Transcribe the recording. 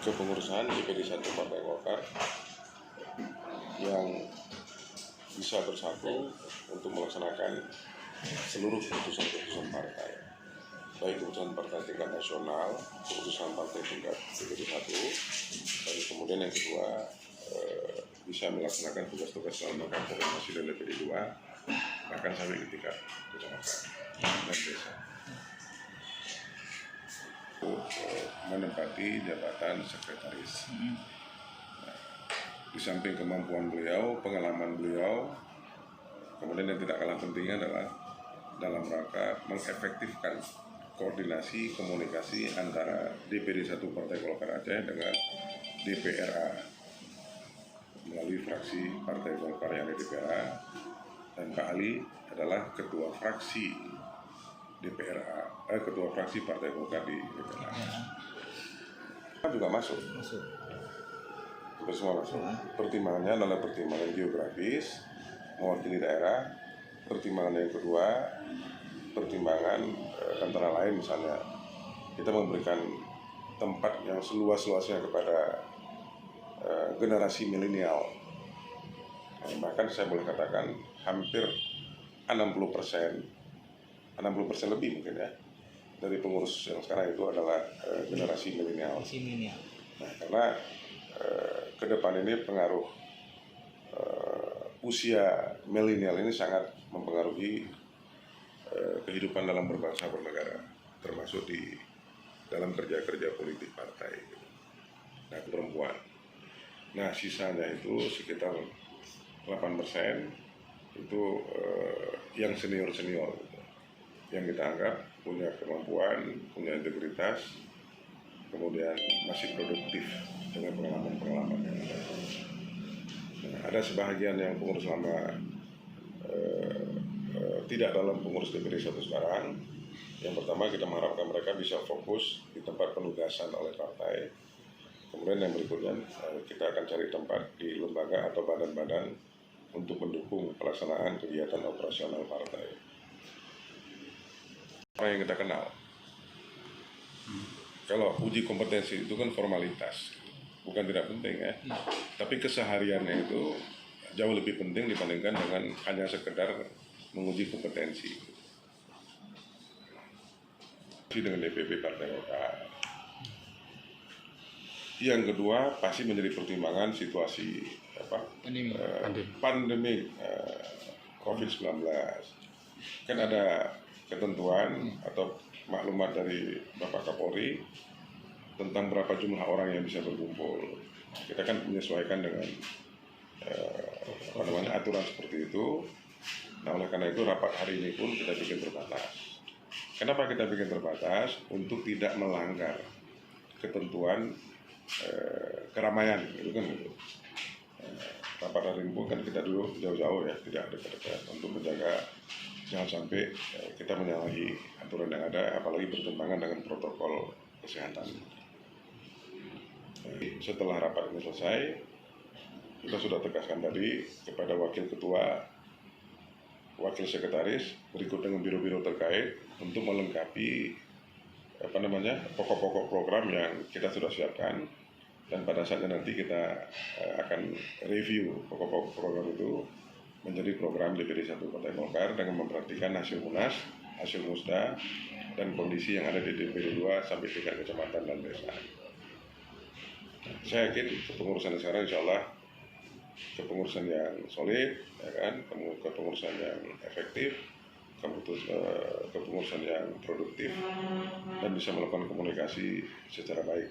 kepengurusan DPD 1 Partai Golkar yang bisa bersatu untuk melaksanakan seluruh keputusan-keputusan partai, baik keputusan partai tingkat nasional, keputusan partai tingkat DPD 1, dan kemudian yang kedua bisa melaksanakan tugas-tugas dalam rangka koordinasi dan DPD 2, bahkan sampai ke tingkat kecamatan dan desa. Menempati jabatan sekretaris. Di samping kemampuan beliau, pengalaman beliau, kemudian yang tidak kalah pentingnya adalah dalam rangka mengefektifkan koordinasi komunikasi antara DPD 1 Partai Golkar Aceh dengan DPRA melalui fraksi Partai Golkar yang di DPRA, dan Pak Ali adalah ketua fraksi ketua fraksi Partai Golkar di DPRA. Juga masuk. Semua masuk. Pertimbangannya adalah pertimbangan geografis, mewakili daerah. Pertimbangan yang kedua, pertimbangan antara lain misalnya kita memberikan tempat yang seluas-luasnya kepada generasi milenial. Bahkan saya boleh katakan hampir 60% lebih mungkin ya dari pengurus yang sekarang itu adalah generasi milenial. Nah, karena ke depan ini pengaruh usia milenial ini sangat mempengaruhi kehidupan dalam berbangsa bernegara, termasuk di dalam kerja-kerja politik partai. Nah, perempuan. Nah, sisanya itu sekitar 8% itu yang senior-senior gitu, yang kita anggap punya kemampuan, punya integritas, kemudian masih produktif dengan pengalaman-pengalaman yang ada. Nah, ada sebahagian yang pengurus lama tidak dalam pengurus DPD 1 sekarang. Yang pertama, kita mengharapkan mereka bisa fokus di tempat penugasan oleh partai. Kemudian yang berikutnya, kita akan cari tempat di lembaga atau badan-badan untuk mendukung pelaksanaan kegiatan operasional partai. Apa yang kita kenal? Kalau uji kompetensi itu kan formalitas, bukan tidak penting ya. Tapi kesehariannya itu jauh lebih penting dibandingkan dengan hanya sekedar menguji kompetensi. Dengan DPP Partai Golkar. Yang kedua pasti menjadi pertimbangan situasi pandemi COVID-19. Kan ada ketentuan atau maklumat dari Bapak Kapolri tentang berapa jumlah orang yang bisa berkumpul. Kita kan menyesuaikan dengan aturan seperti itu. Nah, oleh karena itu rapat hari ini pun kita bikin terbatas. Kenapa kita bikin terbatas? Untuk tidak melanggar ketentuan keramaian, gitu kan gitu. Rapat hari ini pun kan kita dulu jauh-jauh ya, tidak dekat-dekat, untuk menjaga jangan sampai kita menyalahi aturan yang ada, apalagi bertentangan dengan protokol kesehatan. Setelah rapat ini selesai, kita sudah tegaskan tadi kepada wakil ketua, wakil sekretaris, berikut dengan biro-biro terkait untuk melengkapi pokok-pokok program yang kita sudah siapkan, dan pada saatnya nanti kita akan review pokok-pokok program itu menjadi program DPD 1 Partai Golkar dengan memperhatikan hasil Munas, hasil Musda, dan kondisi yang ada di DPD 2 sampai tingkat kecamatan dan desa. Saya yakin kepengurusan sekarang insya Allah kepengurusan yang solid, ya kan, kepengurusan yang efektif, kepengurusan yang produktif, dan bisa melakukan komunikasi secara baik.